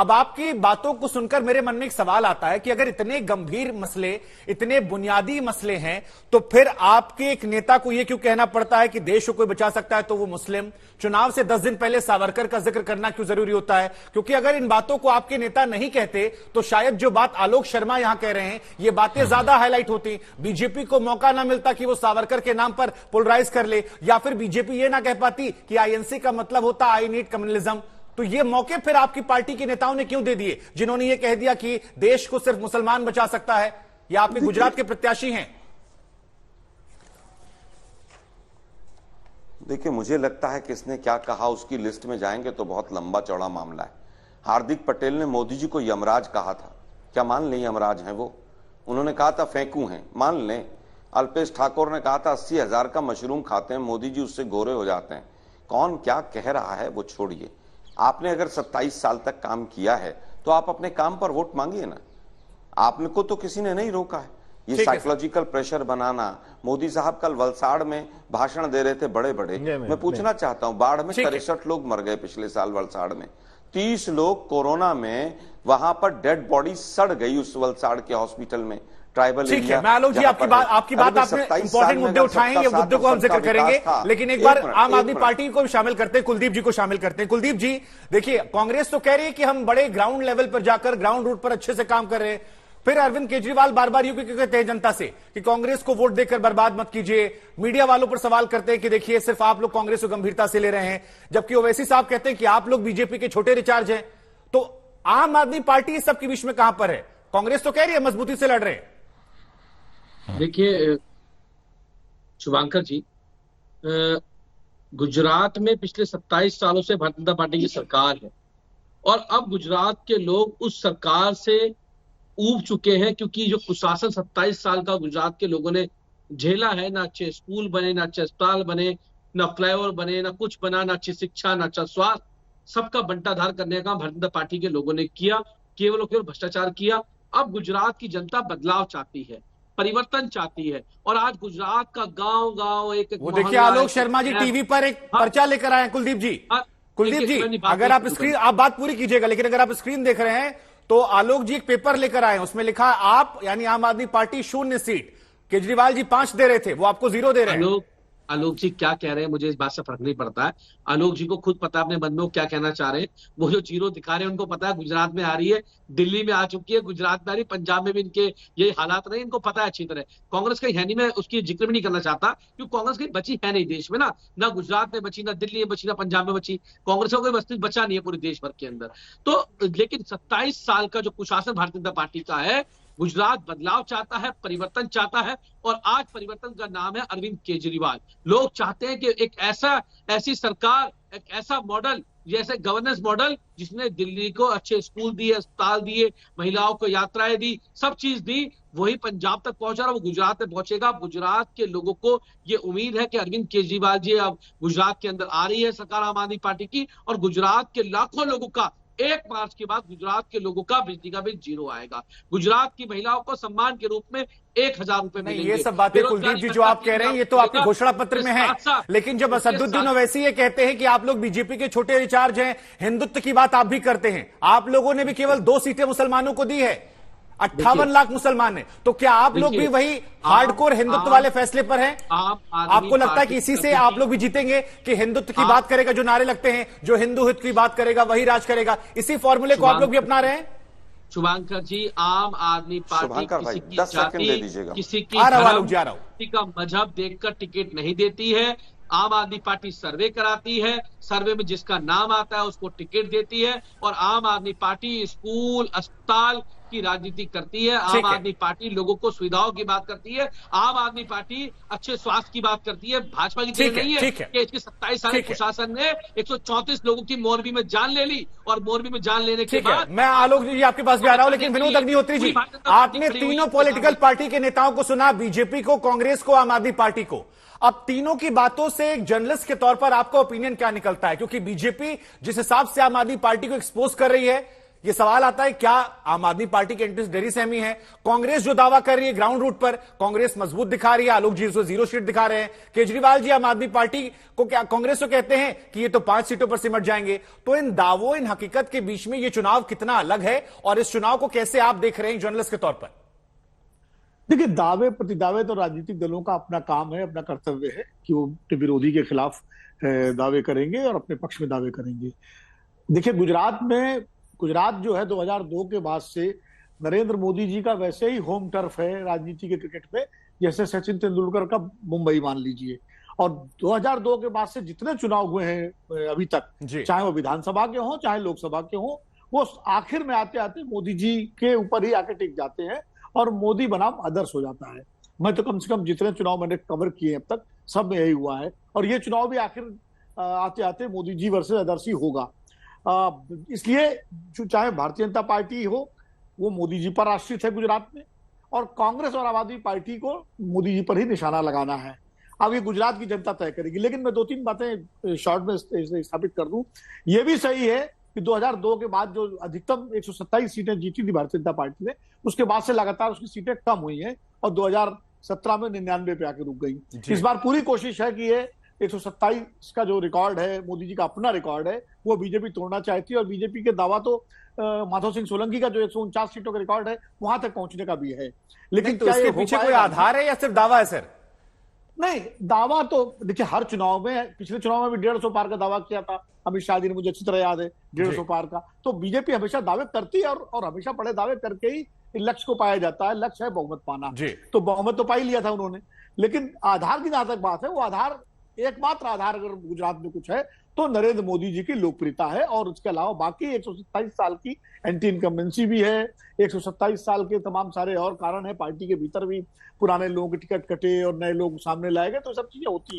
अब आपकी बातों को सुनकर मेरे मन में एक सवाल आता है कि अगर इतने गंभीर मसले, इतने बुनियादी मसले हैं, तो फिर आपके एक नेता को यह क्यों कहना पड़ता है कि देश को कोई बचा सकता है तो वो मुस्लिम? चुनाव से 10 दिन पहले सावरकर का जिक्र करना क्यों जरूरी होता है? क्योंकि अगर इन बातों को आपके नेता नहीं कहते तो शायद जो बात आलोक शर्मा यहां कह रहे हैं, ये बातें ज्यादा हाईलाइट होती, बीजेपी को मौका ना मिलता कि वो सावरकर के नाम पर पोलराइज कर ले, या फिर बीजेपी ये ना कह पाती कि आईएनसी का मतलब होता आई नीड कम्युनलिज्म। तो ये मौके फिर आपकी पार्टी के नेताओं ने क्यों दे दिए, जिन्होंने ये कह दिया कि देश को सिर्फ मुसलमान बचा सकता है? या आपके गुजरात के प्रत्याशी हैं? देखिए, मुझे लगता है किसने क्या कहा उसकी लिस्ट में जाएंगे तो बहुत लंबा चौड़ा मामला है। हार्दिक पटेल ने मोदी जी को यमराज कहा था, क्या मान लें यमराज हैं वो? उन्होंने कहा था फेंकू हैं, मान लें। अल्पेश ठाकुर ने कहा था 80,000 का मशरूम खाते हैं मोदी जी, उससे गोरे हो जाते हैं। कौन क्या कह रहा है वो छोड़िए। आपने अगर 27 साल तक काम किया है तो आप अपने काम पर वोट मांगिए ना। आपने को तो किसी ने नहीं रोका है। ये साइकोलॉजिकल प्रेशर बनाना, मोदी साहब कल वलसाड़ में भाषण दे रहे थे बड़े बड़े, मैं पूछना चाहता हूं, बाढ़ में 63 लोग मर गए पिछले साल वलसाड़ में, 30 लोग कोरोना में, वहां पर डेड बॉडी सड़ गई उस वलसाड़ के हॉस्पिटल में, ट्राइबल एरिया। मैं आलोक जी आपकी बात आपने इंपॉर्टेंट मुद्दे उठाए, ये मुद्दे को हम जिक्र करेंगे, लेकिन एक बार आम आदमी पार्टी को भी शामिल करते हैं, कुलदीप जी को शामिल करते हैं। कुलदीप जी देखिए, कांग्रेस तो कह रही है कि हम बड़े ग्राउंड लेवल पर जाकर ग्राउंड रूट पर अच्छे से काम कर रहे हैं, फिर अरविंद केजरीवाल बार बार यूं कहते हैं जनता से कि कांग्रेस को वोट देकर बर्बाद मत कीजिए। मीडिया वालों पर सवाल करते हैं कि देखिए सिर्फ आप लोग कांग्रेस को गंभीरता से ले रहे हैं, जबकि ओवैसी साहब कहते हैं कि आप लोग बीजेपी के छोटे रिचार्ज हैं। तो आम आदमी पार्टी इस सबके बीच में कहां पर है? कांग्रेस तो कह रही है मजबूती से लड़ रहे हैं। देखिए शुभांकर जी, गुजरात में पिछले 27 सालों से भारतीय जनता पार्टी की सरकार है और अब गुजरात के लोग उस सरकार से ऊब चुके हैं, क्योंकि जो कुशासन 27 साल का गुजरात के लोगों ने झेला है, ना अच्छे स्कूल बने, ना अच्छे अस्पताल बने, ना फ्लाईओवर बने, ना कुछ बना, ना अच्छी शिक्षा, ना अच्छा स्वास्थ्य, सबका बंटाधार करने का भारतीय जनता पार्टी के लोगों ने किया, केवल और केवल भ्रष्टाचार किया। अब गुजरात की जनता बदलाव चाहती है, परिवर्तन चाहती है, और आज गुजरात का गांव गांव एक वो देखिए आलोक शर्मा जी टीवी पर एक पर्चा लेकर आए हैं। कुलदीप जी अगर आप स्क्रीन, आप बात पूरी कीजिएगा, लेकिन अगर आप स्क्रीन देख रहे हैं तो आलोक जी एक पेपर लेकर आए हैं, उसमें लिखा है आप यानी आम आदमी पार्टी 0 सीट, केजरीवाल जी 5 दे रहे थे, वो आपको 0 दे रहे हैं। आलोक जी क्या कह रहे हैं मुझे इस बात से फर्क नहीं पड़ता है। आलोक जी को खुद पता है अपने मन में वो क्या कहना चाह रहे हैं। वो जो 0 दिखा रहे हैं उनको पता है गुजरात में आ रही है, दिल्ली में आ चुकी है, गुजरात में आ रही, पंजाब में भी इनके ये हालात नहीं, इनको पता है अच्छी तरह। कांग्रेस कहीं है नहीं, मैं उसकी जिक्र भी नहीं करना चाहता, क्योंकि कांग्रेस कहीं बची है नहीं देश में, ना गुजरात में बची, ना दिल्ली में बची, ना पंजाब में बची। कांग्रेस का कोई वस्तु बचा नहीं है पूरे देश भर के अंदर। तो लेकिन 27 साल का जो कुशासन भारतीय जनता पार्टी का है, गुजरात बदलाव चाहता है, परिवर्तन चाहता है, और आज परिवर्तन का नाम है अरविंद केजरीवाल। लोग चाहते हैं कि एक ऐसी सरकार, एक ऐसा मॉडल, जैसे गवर्नेंस मॉडल, जिसने दिल्ली को अच्छे स्कूल दिए, अस्पताल दिए, महिलाओं को यात्राएं दी, सब चीज दी, वही पंजाब तक पहुंचा, वो गुजरात में पहुंचेगा। गुजरात के लोगों को ये उम्मीद है कि अरविंद केजरीवाल जी अब गुजरात के अंदर आ रही है सरकार आम आदमी पार्टी की, और गुजरात के लाखों लोगों का 1 मार्च के बाद गुजरात के लोगों का बिजली का बिल 0 आएगा। गुजरात की महिलाओं को सम्मान के रूप में 1000 रुपए मिलेंगे। ये सब बातें कुलदीप जी जो आप कह रहे हैं ये तो आपके घोषणा पत्र में है, लेकिन जब असदुद्दीन ओवैसी ये कहते हैं कि आप लोग बीजेपी के छोटे रिचार्ज हैं, हिंदुत्व की बात आप भी करते हैं, आप लोगों ने भी केवल 2 सीटें मुसलमानों को दी है, 58 लाख मुसलमान है, तो क्या आप लोग भी वही हार्डकोर हिंदुत्व वाले फैसले पर हैं? आपको लगता है कि इसी से आप लोग भी जीतेंगे कि हिंदुत्व की बात करेगा जो नारे लगते हैं, जो हिंदू हित की बात करेगा वही राज करेगा, इसी फॉर्मूले को आप लोग भी अपना रहे हैं? शुभांकर जी, आम आदमी पार्टी किसी की जाति, किसी की का मजहब देखकर टिकट नहीं देती है। आम आदमी पार्टी सर्वे कराती है, सर्वे में जिसका नाम आता है उसको टिकट देती है, और आम आदमी पार्टी स्कूल, अस्पताल की राजनीति करती है। आम आदमी पार्टी लोगों को सुविधाओं की बात करती है। आम आदमी पार्टी अच्छे स्वास्थ्य की बात करती है। भाजपा की देर नहीं है कि इसके 27 साल प्रशासन ने 134 लोगों की मोरबी में जान ले ली, और मोरबी में जान लेने के बाद मैं आलोक जी आपके पास भी आ रहा हूं, लेकिन विनोद अग्निहोत्री जी, आपने तीनों पॉलिटिकल पार्टी के नेताओं को सुना, बीजेपी को, कांग्रेस को, आम आदमी पार्टी को। अब तीनों की बातों से एक जर्नलिस्ट के तौर पर आपका ओपिनियन क्या निकलता है? क्योंकि बीजेपी जिस हिसाब से आम आदमी पार्टी को एक्सपोज कर रही है, ये सवाल आता है क्या आम आदमी पार्टी के इंटरेस्ट डेरी सहमी है? कांग्रेस जो दावा कर रही है ग्राउंड रूट पर, कांग्रेस मजबूत दिखा रही है, आलोक जी उसको 0 सीट दिखा रहे हैं, केजरीवाल जी आम आदमी पार्टी को क्या कांग्रेस को कहते हैं कि ये तो 5 सीटों पर सिमट जाएंगे। तो इन दावों, इन हकीकत के बीच में ये चुनाव कितना अलग है और इस चुनाव को कैसे आप देख रहे हैं जर्नलिस्ट के तौर पर? देखिए, दावे प्रतिदावे तो राजनीतिक दलों का अपना काम है, अपना कर्तव्य है कि वो विरोधी के खिलाफ दावे करेंगे और अपने पक्ष में दावे करेंगे। देखिए, गुजरात जो है 2002 के बाद से नरेंद्र मोदी जी का वैसे ही होम टर्फ है राजनीति के क्रिकेट में, जैसे सचिन तेंदुलकर का मुंबई मान लीजिए। और 2002 के बाद से जितने चुनाव हुए हैं अभी तक, चाहे वो विधानसभा के हों चाहे लोकसभा के हों, वो आखिर में आते आते मोदी जी के ऊपर ही आके टिक जाते हैं और मोदी बनाम आदर्श हो जाता है। मैं तो कम से कम जितने चुनाव मैंने कवर किए अब तक सब में यही हुआ है और ये चुनाव भी आखिर आते आते मोदी जी वर्सेस आदर्श ही होगा। इसलिए चाहे भारतीय जनता पार्टी हो, वो मोदी जी पर आश्रित है गुजरात में, और कांग्रेस और आम आदमी पार्टी को मोदी जी पर ही निशाना लगाना है। अब ये गुजरात की जनता तय करेगी। लेकिन मैं 2-3 बातें शॉर्ट में स्थापित कर दूं। ये भी सही है कि 2002 के बाद जो अधिकतम 127 सीटें जीती थी भारतीय जनता पार्टी ने, उसके बाद से लगातार उसकी सीटें कम हुई हैं और 2017 में 99 पे आके रुक गई। इस बार पूरी कोशिश है कि ये 127 का जो रिकॉर्ड है, मोदी जी का अपना रिकॉर्ड है, वो बीजेपी तोड़ना चाहती है। और बीजेपी के दावा तो माधव सिंह सोलंकी का जो 149 सीटों का रिकॉर्ड है वहां तक पहुंचने का भी है। लेकिन तो इसके पीछे कोई आधार है या सिर्फ दावा है सर? नहीं, दावा तो देखिए हर चुनाव में, पिछले चुनाव में भी 150 पार का दावा किया था अमित शाह जी ने, मुझे अच्छी तरह याद है 150 पार का। तो बीजेपी हमेशा दावे करती है और हमेशा बड़े दावे करके ही लक्ष्य को पाया जाता है। लक्ष्य है बहुमत पाना, तो बहुमत तो पा ही लिया था उन्होंने। लेकिन आधार की जहां तक बात है, वो आधार, एकमात्र आधार अगर गुजरात में कुछ है तो नरेंद्र मोदी जी की लोकप्रियता है। और उसके अलावा बाकी 127 साल की एंटी इनकम्बेंसी भी है, 127 साल के तमाम सारे और कारण है, पार्टी के भीतर भी पुराने लोगों के टिकट कटे और नए लोग सामने लाए गए, तो सब चीजें होती हैं।